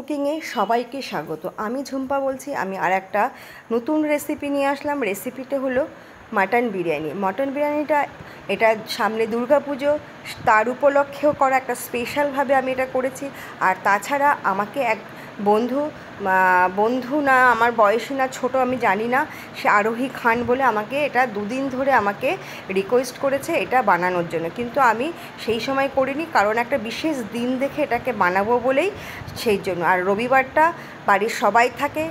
কুকিংয়ে সবাইকে স্বাগত। আমি ঝুম্পা বলছি। আমি আর একটা নতুন রেসিপি নিয়ে আসলাম। রেসিপিটা হলো মাটন বিরিয়ানি। মটন বিরিয়ানিটা এটা সামনে দুর্গাপুজো, তার উপলক্ষেও করা একটা স্পেশালভাবে আমি এটা করেছি। আর তাছাড়া আমাকে এক বন্ধু না, আমার বয়সী না ছোট আমি জানি না, সে আরোহী খান বলে আমাকে এটা দুদিন ধরে আমাকে রিকোয়েস্ট করেছে এটা বানানোর জন্য, কিন্তু আমি সেই সময় করিনি, কারণ একটা বিশেষ দিন দেখে এটাকে বানাবো বলেই, সেই জন্য। আর রবিবারটা বাড়ির সবাই থাকে,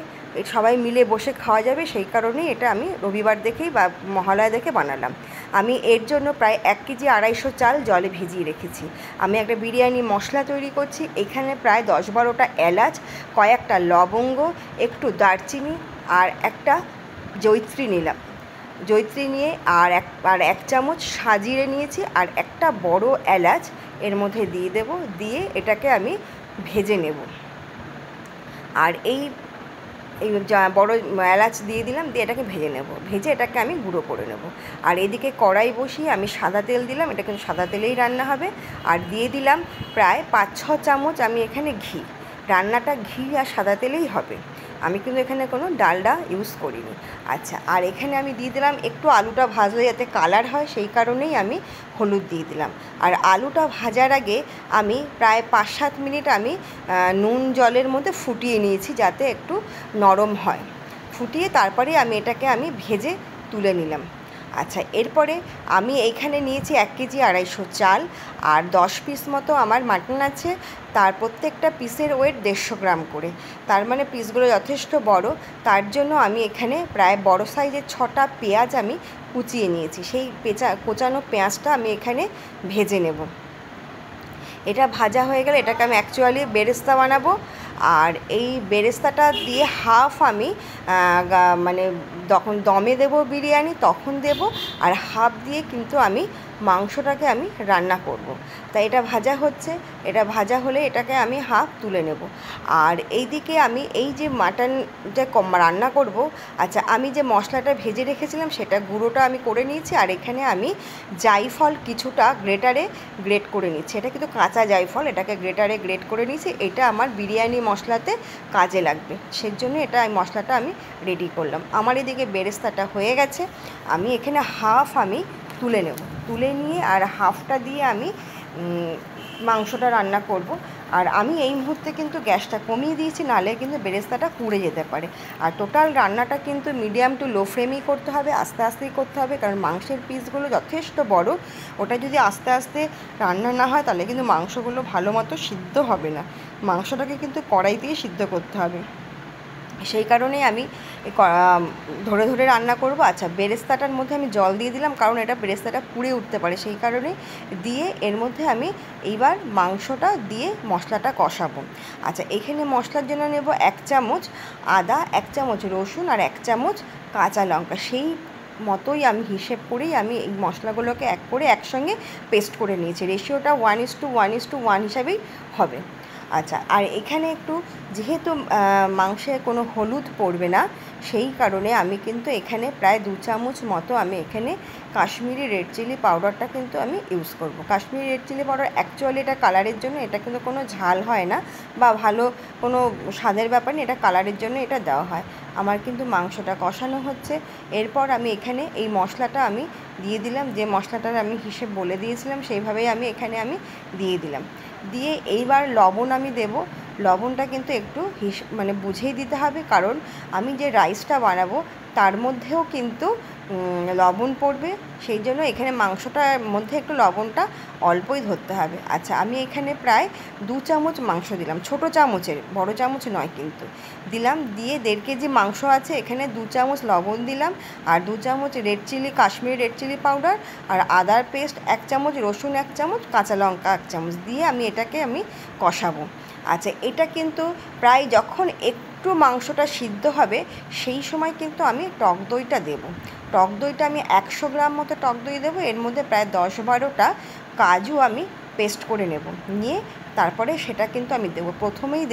সবাই মিলে বসে খাওয়া যাবে, সেই কারণেই এটা আমি রবিবার দেখেই বা মহালয়া দেখে বানালাম। আমি এর জন্য প্রায় 1 কেজি 250 চাল জলে ভিজিয়ে রেখেছি। আমি একটা বিরিয়ানি মশলা তৈরি করছি। এখানে প্রায় 10-12টা এলাচ, কয়েকটা লবঙ্গ, একটু দারচিনি আর একটা জয়িত্রী নিলাম। জয়িত্রী নিয়ে আর এক চামচ সাজিরে নিয়েছি, আর একটা বড় এলাচ এর মধ্যে দিয়ে দেব। দিয়ে এটাকে আমি ভেজে নেব। আর এই বড় এলাচ দিয়ে দিলাম, দিয়ে এটাকে ভেজে নেব। ভেজে এটাকে আমি গুঁড়ো করে নেব। আর এদিকে কড়াই বসিয়ে আমি সাদা তেল দিলাম, এটা কিন্তু সাদা তেলেই রান্না হবে। আর দিয়ে দিলাম প্রায় 5-6 চামচ আমি এখানে ঘি। রান্নাটা ঘি আর সাদা তেলেই হবে, আমি কিন্তু এখানে কোনো ডালডা ইউজ করিনি। আচ্ছা, আর এখানে আমি দিয়ে দিলাম একটু আলুটা ভাজলে যাতে কালার হয়, সেই কারণেই আমি হলুদ দিয়ে দিলাম। আর আলুটা ভাজার আগে আমি প্রায় 5-7 মিনিট আমি নুন জলের মধ্যে ফুটিয়ে নিয়েছি, যাতে একটু নরম হয়। ফুটিয়ে তারপরে আমি এটাকে ভেজে তুলে নিলাম। আচ্ছা, এরপরে আমি এইখানে নিয়েছি 1 কেজি 250 চাল, আর 10 পিস মতো আমার মাটন আছে। তার প্রত্যেকটা পিসের ওয়েট 150 গ্রাম করে, তার মানে পিসগুলো যথেষ্ট বড়। তার জন্য আমি এখানে প্রায় বড় সাইজের 6টা পেঁয়াজ আমি কুচিয়ে নিয়েছি। সেই কোচানো পেঁয়াজটা আমি এখানে ভেজে নেব। এটা ভাজা হয়ে গেলে এটাকে আমি অ্যাকচুয়ালি বেরেস্তা বানাবো। আর এই বেরেস্তাটা দিয়ে হাফ আমি মানে যখন দমে দেব বিরিয়ানি তখন দেব, আর হাফ দিয়ে কিন্তু আমি মাংসটাকে আমি রান্না করব। তাই এটা ভাজা হচ্ছে, এটা ভাজা হলে এটাকে আমি হাফ তুলে নেব। আর এইদিকে আমি এই যে মাটনটা রান্না করব, আচ্ছা, আমি যে মশলাটা ভেজে রেখেছিলাম সেটা গুঁড়োটা আমি করে নিয়েছি। আর এখানে আমি জায়ফল কিছুটা গ্রেটারে গ্রেট করে নিচ্ছি। এটা কিন্তু কাঁচা জায়ফল, এটাকে গ্রেটারে গ্রেট করে নিয়েছি। এটা আমার বিরিয়ানি মশলাতে কাজে লাগবে, সেজন্য এটা মশলাটা আমি রেডি করলাম। আমার এদিকে বেরেস্তাটা হয়ে গেছে। আমি এখানে হাফ আমি তুলে নেব, তুলে নিয়ে আর হাফটা দিয়ে আমি মাংসটা রান্না করব। আর আমি এই মুহূর্তে কিন্তু গ্যাসটা কমিয়ে দিয়েছি, নাহলে কিন্তু বেরেস্তাটা পুড়ে যেতে পারে। আর টোটাল রান্নাটা কিন্তু মিডিয়াম টু লো ফ্লেমেই করতে হবে, আস্তে আস্তেই করতে হবে, কারণ মাংসের পিসগুলো যথেষ্ট বড়। ওটা যদি আস্তে আস্তে রান্না না হয় তাহলে কিন্তু মাংসগুলো ভালো মতো সিদ্ধ হবে না। মাংসটাকে কিন্তু কড়াইতেই সিদ্ধ করতে হবে, সেই কারণেই আমি ধরে ধরে রান্না করব। আচ্ছা, বেরেস্তাটার মধ্যে আমি জল দিয়ে দিলাম, কারণ এটা বেরেস্তাটা পুড়ে উঠতে পারে, সেই কারণে দিয়ে এর মধ্যে আমি এইবার মাংসটা দিয়ে মশলাটা কষাবো। আচ্ছা, এখানে মশলার জন্য নেব 1 চামচ আদা, 1 চামচ রসুন আর 1 চামচ কাঁচা লঙ্কা। সেই মতোই আমি হিসেব করেই আমি এই মশলাগুলোকে এক করে একসঙ্গে পেস্ট করে নিয়েছি। রেশিওটা 1:1:1 হিসাবেই হবে। আচ্ছা, আর এখানে একটু যেহেতু মাংসে কোনো হলুদ পড়বে না, সেই কারণে আমি কিন্তু এখানে প্রায় 2 চামচ মতো আমি এখানে কাশ্মীরি রেড চিলি পাউডারটা কিন্তু আমি ইউজ করব। Kashmiri red chilli powder actually এটা কালারের জন্য, এটা কিন্তু কোনো ঝাল হয় না বা ভালো কোনো স্বাদের ব্যাপার নেই, এটা কালারের জন্য এটা দেওয়া হয়। আমার কিন্তু মাংসটা কষানো হচ্ছে। এরপর আমি এখানে এই মশলাটা আমি দিয়ে দিলাম, যে মশলাটার আমি হিসেব বলে দিয়েছিলাম সেইভাবেই আমি এখানে দিয়ে দিলাম। দিয়ে এইবার লবণ আমি দেব। লবণটা কিন্তু একটু মানে বুঝেই দিতে হবে, কারণ আমি যে রাইসটা বানাবো তার মধ্যেও কিন্তু লবণ পড়বে, সেই জন্য এখানে মাংসটার মধ্যে একটু লবণটা অল্পই ধরতে হবে। আচ্ছা, আমি এখানে প্রায় 2 চামচ মাংস দিলাম, ছোট চামচের, বড় চামচ নয় কিন্তু দিলাম। দিয়ে 1.5 কেজি মাংস আছে, এখানে 2 চামচ লবণ দিলাম, আর 2 চামচ কাশ্মীরি রেড চিলি পাউডার, আর আদার পেস্ট 1 চামচ, রসুন 1 চামচ, কাঁচা লঙ্কা 1 চামচ দিয়ে এটাকে কষাবো। আচ্ছা, এটা কিন্তু প্রায় যখন একটু মাংসটা সিদ্ধ হবে সেই সময় কিন্তু আমি টক দইটা দেব। টক দইটা আমি 100 গ্রাম মতো টক দই দেবো। এর মধ্যে প্রায় 10-12টা কাজু আমি পেস্ট করে নেব, নিয়ে তারপরে সেটা কিন্তু আমি দেবো, প্রথমেই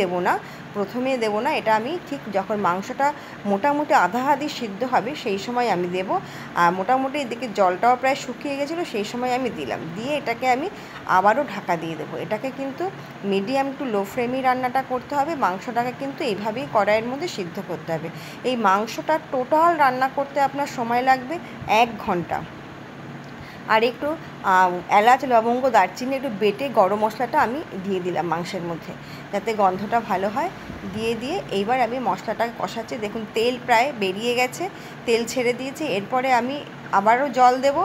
দেবো না, এটা আমি ঠিক যখন মাংসটা মোটামুটি আধা সিদ্ধ হবে সেই সময় আমি দেবো। আর মোটামুটি এদিকে জলটাও প্রায় শুকিয়ে গেছিলো, সেই সময় আমি দিলাম, দিয়ে এটাকে আমি আবারও ঢাকা দিয়ে দেবো। এটাকে কিন্তু মিডিয়াম টু লো ফ্লেমেই রান্নাটা করতে হবে। মাংসটাকে কিন্তু এইভাবেই কড়াইয়ের মধ্যে সিদ্ধ করতে হবে। এই মাংসটা টোটাল রান্না করতে আপনার সময় লাগবে 1 ঘন্টা। আর একটু এলাচ, লবঙ্গ, দারচিনি একটু বেটে গরম মশলাটা আমি দিয়ে দিলাম মাংসের মধ্যে, যাতে গন্ধটা ভালো হয়। দিয়ে এইবার আমি মশলাটাকে কষাচ্ছি। দেখুন তেল প্রায় বেরিয়ে গেছে, তেল ছেড়ে দিয়েছি। এরপরে আমি আবারও জল দেব।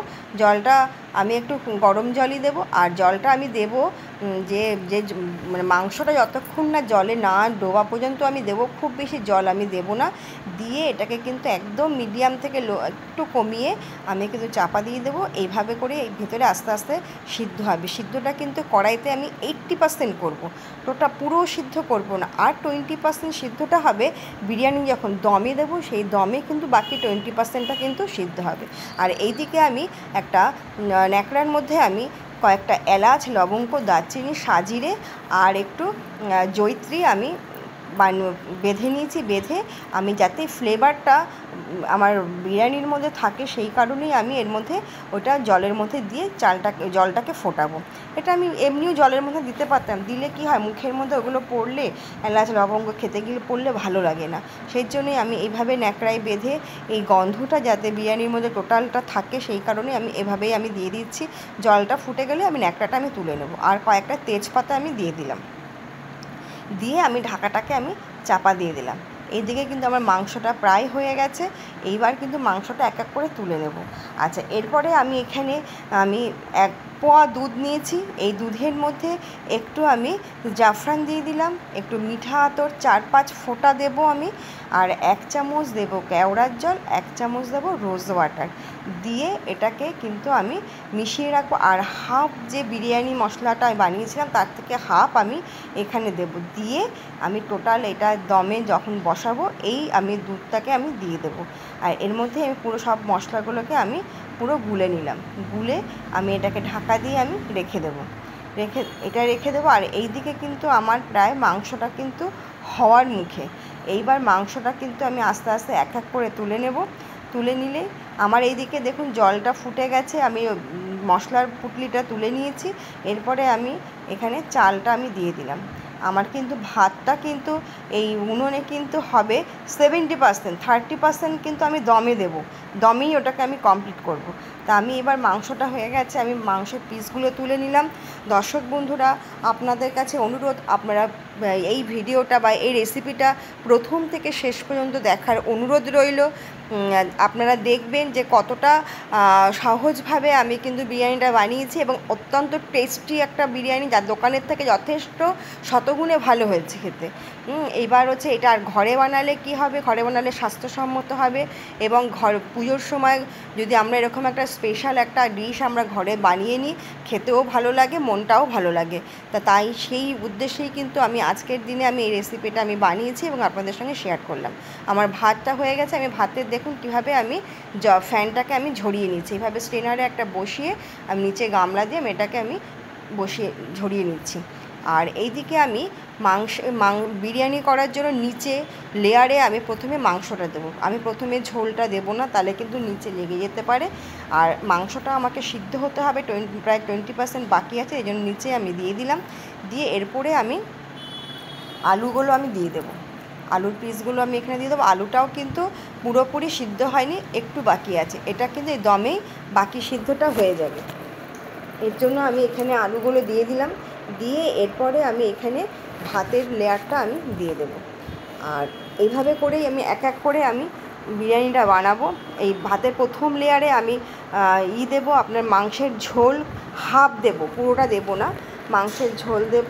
জলটা আমি একটু গরম জলই দেব। আর জলটা আমি দেব যে যে মানে মাংসটা যতক্ষণ না জলে না ডোবা পর্যন্ত আমি দেব, খুব বেশি জল আমি দেব না। দিয়ে এটাকে কিন্তু একদম মিডিয়াম থেকে লো একটু কমিয়ে আমি কিন্তু চাপা দিয়ে দেবো। এইভাবে করে এই ভেতরে আস্তে আস্তে সিদ্ধ হবে। সিদ্ধটা কিন্তু কড়াইতে আমি 80% করব, পুরো সিদ্ধ করব না। আর 20% সিদ্ধটা হবে বিরিয়ানি যখন দমে দেবো, সেই দমে কিন্তু বাকি 20%টা কিন্তু সিদ্ধ হবে। আর এইদিকে আমি একটা ন্যাকড়ার মধ্যে আমি কয়েকটা এলাচ, লবঙ্গ, দারচিনি, সাজিরে আর একটু জয়িত্রী আমি বেঁধে নিয়েছি। বেঁধে আমি যাতে ফ্লেভারটা আমার বিরিয়ানির মধ্যে থাকে সেই কারণেই আমি এর মধ্যে ওটা জলের মধ্যে দিয়ে জলটাকে ফোটাবো। এটা আমি এমনিও জলের মধ্যে দিতে পারতাম, দিলে কি হয় মুখের মধ্যে ওগুলো পড়লে, এলাচ লবঙ্গ খেতে গিয়ে পড়লে ভালো লাগে না। সেই জন্যই আমি এইভাবে ন্যাকড়ায় বেঁধে এই গন্ধটা যাতে বিরিয়ানির মধ্যে টোটালটা থাকে সেই কারণে আমি এভাবেই আমি দিয়ে দিচ্ছি। জলটা ফুটে গেলে আমি ন্যাকড়াটা আমি তুলে নেব। আর কয়েকটা তেজপাতা আমি দিয়ে দিলাম, দিয়ে আমি ঢাকাটাকে আমি চাপা দিয়ে দিলাম। এইদিকে কিন্তু আমার মাংসটা প্রায় হয়ে গেছে। এইবার কিন্তু মাংসটা এক এক করে তুলে নেব। আচ্ছা, এরপরে আমি এখানে 1 পোয়া দুধ নিয়েছি। এই দুধের মধ্যে একটু আমি জাফরান দিয়ে দিলাম, একটু মিঠা আতর 4-5 ফোঁটা দেবো আমি। আর 1 চামচ দেবো কেওড়ার জল, 1 চামচ দেবো রোজ ওয়াটার, দিয়ে এটাকে কিন্তু আমি মিশিয়ে রাখবো। আর হাফ যে বিরিয়ানি মশলাটা আমি বানিয়েছিলাম তার থেকে হাফ আমি এখানে দেব। দিয়ে আমি টোটাল এটা দমে যখন বসাবো এই আমি দুধটাকে আমি দিয়ে দেবো। আর এর মধ্যে আমি পুরো সব মশলাগুলোকে আমি পুরো গুলে নিলাম। গুলে আমি এটাকে ঢাকা দিয়ে আমি রেখে দেবো। আর এই দিকে কিন্তু আমার প্রায় মাংসটা কিন্তু হওয়ার মুখে। এইবার মাংসটা কিন্তু আমি আস্তে আস্তে এক এক করে তুলে নেব। তুলে নিলে আমার এইদিকে দেখুন জলটা ফুটে গেছে, আমি মশলার পুটলিটা তুলে নিয়েছি। এরপরে আমি এখানে চালটা আমি দিয়ে দিলাম। আমার কিন্তু ভাতটা কিন্তু এই উনুনে কিন্তু হবে 70%, 30% কিন্তু আমি দমে দেব, দমেই ওটাকে আমি কমপ্লিট করব। তা আমি এবার মাংসটা হয়ে গেছে, আমি মাংসের পিসগুলো তুলে নিলাম। দর্শক বন্ধুরা, আপনাদের কাছে অনুরোধ, আপনারা এই ভিডিওটা বা এই রেসিপিটা প্রথম থেকে শেষ পর্যন্ত দেখার অনুরোধ রইল। আপনারা দেখবেন যে কতটা সহজভাবে আমি কিন্তু বিরিয়ানিটা বানিয়েছি এবং অত্যন্ত টেস্টি একটা বিরিয়ানি, যা দোকানের থেকে যথেষ্ট শতগুণে ভালো হয়েছে খেতে। এইবার হচ্ছে এটা আর ঘরে বানালে কি হবে, ঘরে বানালে স্বাস্থ্যসম্মত হবে এবং পুজোর সময় যদি আমরা এরকম একটা স্পেশাল একটা ডিশ আমরা ঘরে বানিয়ে নিই, খেতেও ভালো লাগে, মনটাও ভালো লাগে। তাই সেই উদ্দেশ্যেই কিন্তু আমি আজকের দিনে আমি এই রেসিপিটা আমি বানিয়েছি এবং আপনাদের সঙ্গে শেয়ার করলাম। আমার ভাতটা হয়ে গেছে, আমি ভাতের দেখুন কীভাবে আমি ফ্যানটাকে আমি ঝরিয়ে নিচ্ছি। এইভাবে স্ট্রেনারে একটা বসিয়ে আমি নিচে গামলা দিয়ে এটাকে আমি বসিয়ে ঝরিয়ে নিচ্ছি। আর এইদিকে আমি বিরিয়ানি করার জন্য নিচে লেয়ারে আমি প্রথমে মাংসটা দেবো। আমি প্রথমে ঝোলটা দেবো না, তাহলে কিন্তু নিচে লেগে যেতে পারে। আর মাংসটা আমাকে সিদ্ধ হতে হবে, প্রায় 20% বাকি আছে, এই জন্য নিচে আমি দিয়ে দিলাম। দিয়ে এরপরে আমি আলুগুলো আমি দিয়ে দেবো, আলুর পিসগুলো আমি এখানে দিয়ে দেবো। আলুটাও কিন্তু পুরোপুরি সিদ্ধ হয়নি, একটু বাকি আছে। এটা কিন্তু এই দমেই বাকি সিদ্ধটা হয়ে যাবে, এর জন্য আমি এখানে আলুগুলো দিয়ে দিলাম। দিয়ে এরপরে আমি এখানে ভাতের লেয়ারটা আমি দিয়ে দেব। আর এইভাবে করেই আমি এক এক করে আমি বিরিয়ানিটা বানাবো। এই ভাতের প্রথম লেয়ারে আমি দেবো আপনার মাংসের ঝোল, হাফ দেবো, পুরোটা দেবো না, মাংসের ঝোল দেব।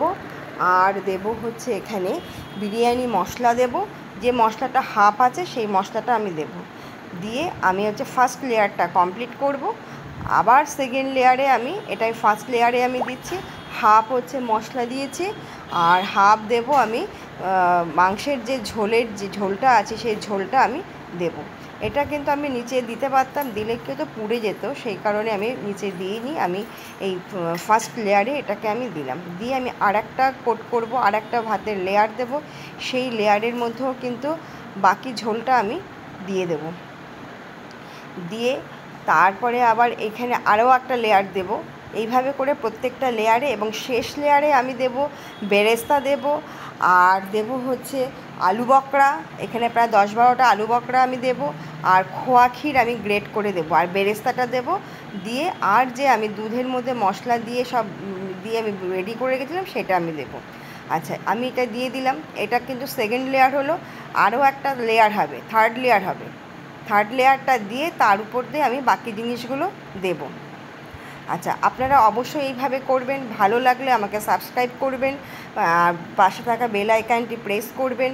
আর দেব হচ্ছে এখানে বিরিয়ানি মশলা দেব, যে মশলাটা হাফ আছে সেই মশলাটা আমি দেব। দিয়ে আমি হচ্ছে ফার্স্ট লেয়ারটা কমপ্লিট করব। আবার সেকেন্ড লেয়ারে আমি এটাই ফার্স্ট লেয়ারে আমি দিচ্ছি, হাফ হচ্ছে মশলা দিয়েছি আর হাফ দেব আমি মাংসের যে ঝোলটা আছে সেই ঝোলটা আমি দেব। এটা কিন্তু আমি নিচে দিতে পারতাম, দিলে কিন্তু পুড়ে যেত, সেই কারণে আমি নিচে দিইনি। আমি এই ফার্স্ট লেয়ারে এটাকে আমি দিলাম, দিয়ে আমি আর একটা কোট করবো, আর একটা ভাতের লেয়ার দেব। সেই লেয়ারের মধ্যেও কিন্তু বাকি ঝোলটা আমি দিয়ে দেব। দিয়ে তারপরে আবার এখানে আরও একটা লেয়ার দেব। এইভাবে করে প্রত্যেকটা লেয়ারে, এবং শেষ লেয়ারে আমি দেব বেরেস্তা দেব, আর দেব হচ্ছে আলু বকরা। এখানে প্রায় 10-12টা আলু বকরা আমি দেব, আর খোয়া ক্ষীর আমি গ্রেট করে দেব, আর বেরেস্তাটা দেব। দিয়ে আর যে আমি দুধের মধ্যে মশলা দিয়ে সব দিয়ে আমি রেডি করে রেখেছিলাম সেটা আমি দেব। আচ্ছা, আমি এটা দিয়ে দিলাম। এটা কিন্তু সেকেন্ড লেয়ার হলো। আরও একটা লেয়ার হবে, থার্ড লেয়ার হবে। থার্ড লেয়ারটা দিয়ে তার উপর দিয়ে আমি বাকি জিনিসগুলো দেব। আচ্ছা, আপনারা অবশ্যই এইভাবে করবেন। ভালো লাগলে আমাকে সাবস্ক্রাইব করবেন, পাশে থাকা বেল আইকনটি প্রেস করবেন,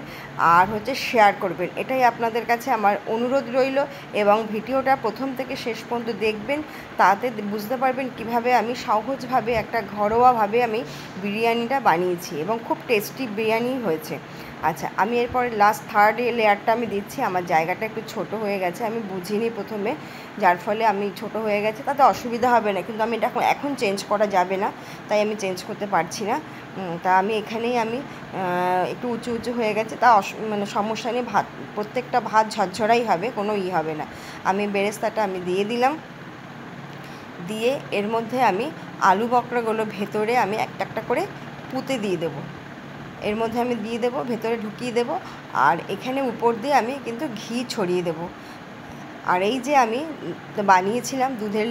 আর হচ্ছে শেয়ার করবেন। এটাই আপনাদের কাছে আমার অনুরোধ রইল। এবং ভিডিওটা প্রথম থেকে শেষ পর্যন্ত দেখবেন, তাতে বুঝতে পারবেন কিভাবে আমি সহজভাবে একটা ঘরোয়াভাবে আমি বিরিয়ানিটা বানিয়েছি, এবং খুব টেস্টি বিরিয়ানি হয়েছে। আচ্ছা, আমি এরপরে লাস্ট থার্ড লেয়ারটা আমি দিচ্ছি। আমার জায়গাটা একটু ছোট হয়ে গেছে, আমি বুঝিনি প্রথমে, যার ফলে আমি ছোট হয়ে গেছে। তাতে অসুবিধা হবে না, কিন্তু আমি এটা এখন চেঞ্জ করা যাবে না, তাই আমি চেঞ্জ করতে পারছি না। তা আমি এখানেই আমি একটু উঁচু উঁচু হয়ে গেছে, তা মানে সমস্যা নেই। প্রত্যেকটা ভাত ঝরঝরাই হবে, কোনো হবে না। আমি বেরেস্তাটা আমি দিয়ে দিলাম, দিয়ে এর মধ্যে আমি আলু বকরাগুলো ভেতরে আমি একটা একটা করে পুঁতে দিয়ে দেবো। এর মধ্যে আমি দিয়ে দেবো, ভেতরে ঢুকিয়ে দেব, আর এখানে উপর দিয়ে আমি কিন্তু ঘি ছড়িয়ে দেব। আর এই যে আমি বানিয়েছিলাম দুধের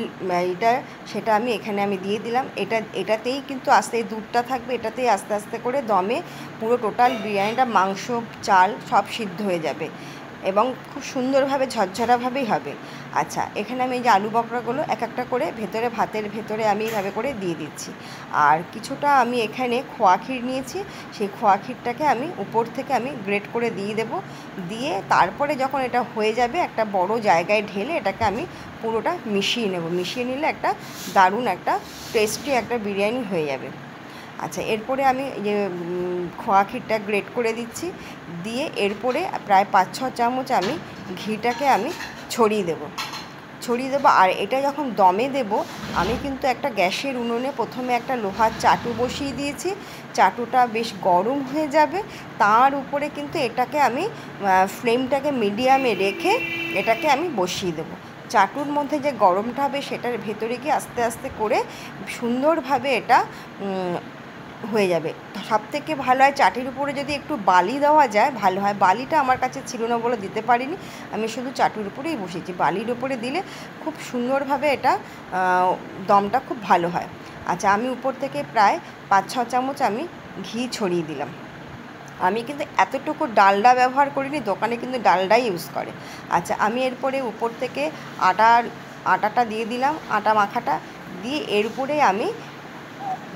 এইটা, সেটা আমি এখানে আমি দিয়ে দিলাম। এটাতেই কিন্তু আস্তে দুধটা থাকবে, এটাতেই আস্তে আস্তে করে দমে পুরো টোটাল বিরিয়ানিটা মাংস চাল সব সিদ্ধ হয়ে যাবে, এবং খুব সুন্দরভাবে ঝরঝরাভাবেই হবে। আচ্ছা, এখানে আমি এই যে আলু বকরাগুলো এক একটা করে ভেতরে ভাতের ভেতরে আমি এইভাবে করে দিয়ে দিচ্ছি। আর কিছুটা আমি এখানে খোয়া ক্ষীর নিয়েছি, সেই খোয়া ক্ষীরটাকে আমি উপর থেকে আমি গ্রেট করে দিয়ে দেব। দিয়ে তারপরে যখন এটা হয়ে যাবে, একটা বড় জায়গায় ঢেলে এটাকে আমি পুরোটা মিশিয়ে নেব। মিশিয়ে নিলে একটা দারুণ একটা টেস্টি একটা বিরিয়ানি হয়ে যাবে। আচ্ছা, এরপরে আমি যে খোয়া ক্ষীরটা গ্রেট করে দিচ্ছি, দিয়ে এরপরে প্রায় 5-6 চামচ আমি ঘিটাকে আমি ছড়িয়ে দেব। আর এটা যখন দমে দেব, আমি কিন্তু একটা গ্যাসের উনুনে প্রথমে একটা লোহার চাটু বসিয়ে দিয়েছি। চাটুটা বেশ গরম হয়ে যাবে, তার উপরে কিন্তু এটাকে আমি ফ্লেমটাকে মিডিয়ামে রেখে এটাকে আমি বসিয়ে দেবো। চাটুর মধ্যে যে গরমটা হবে সেটার ভেতরে গিয়ে আস্তে আস্তে করে সুন্দরভাবে এটা হয়ে যাবে। সবথেকে ভালো হয় চাটির উপরে যদি একটু বালি দেওয়া যায় ভালো হয়। বালিটা আমার কাছে ছিল না বলে দিতে পারিনি, আমি শুধু চাটুর উপরেই বসেছি। বালির উপরে দিলে খুব সুন্দরভাবে এটা দমটা খুব ভালো হয়। আচ্ছা, আমি উপর থেকে প্রায় 5-6 চামচ আমি ঘি ছড়িয়ে দিলাম। আমি কিন্তু এতটুকু ডালডা ব্যবহার করিনি, দোকানে কিন্তু ডালডাই ইউজ করে। আচ্ছা, আমি এরপরে উপর থেকে আটাটা দিয়ে দিলাম, আটা মাখাটা দিয়ে এর উপরে আমি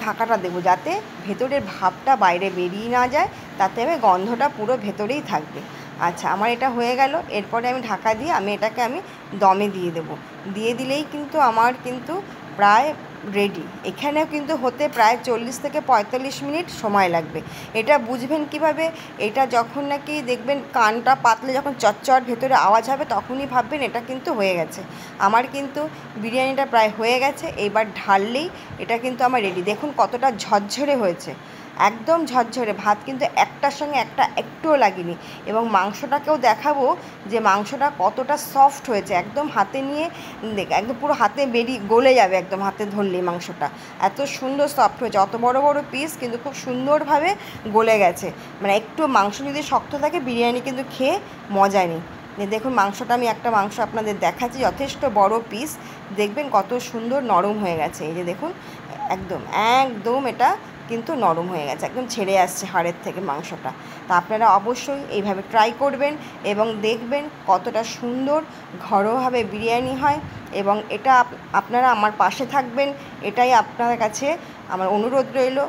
ঢাকাটা দেবো, যাতে ভেতরের ভাপটা বাইরে বেরিয়ে না যায়, তাতে আমি গন্ধটা পুরো ভেতরেই থাকবে। আচ্ছা, আমার এটা হয়ে গেল। এরপরে আমি ঢাকা দিয়ে আমি দমে দিয়ে দেবো। দিয়ে দিলেই কিন্তু আমার কিন্তু প্রায় রেডি। এখানেও কিন্তু হতে প্রায় 40 থেকে 45 মিনিট সময় লাগবে। এটা বুঝবেন কিভাবে? এটা যখন নাকি দেখবেন কানটা পাতলে যখন চচ্চর ভেতরে আওয়াজ হবে, তখনই ভাববেন এটা কিন্তু হয়ে গেছে। আমার কিন্তু বিরিয়ানিটা প্রায় হয়ে গেছে। এইবার ঢাললেই এটা কিন্তু আমার রেডি। দেখুন কতটা ঝরঝরে হয়েছে, একদম ঝরঝরে। ভাত কিন্তু একটার সঙ্গে একটা একটুও লাগেনি। এবং মাংসটাকেও দেখাবো যে মাংসটা কতটা সফট হয়েছে, একদম হাতে নিয়ে একদম পুরো হাতে গলে যাবে, একদম হাতে ধরলেই মাংসটা এত সুন্দর সফট হয়েছে। অত বড় বড় পিস কিন্তু খুব সুন্দরভাবে গলে গেছে। মানে একটু মাংস যদি শক্ত থাকে বিরিয়ানি কিন্তু খেয়ে মজা নেই। দেখুন মাংসটা, আমি একটা মাংস আপনাদের দেখাচ্ছি, যথেষ্ট বড় পিস, দেখবেন কত সুন্দর নরম হয়ে গেছে। এই যে দেখুন, একদম একদম এটা কিন্তু নরম হয়ে গেছে, একদম ছেড়ে আসছে হাড়ের থেকে মাংসটা। তা আপনারা অবশ্যই এইভাবে ট্রাই করবেন এবং দেখবেন কতটা সুন্দর ঘরোয়াভাবে বিরিয়ানি হয়। এবং এটা আপনারা আমার পাশে থাকবেন, এটাই আপনাদের কাছে আমার অনুরোধ রইল।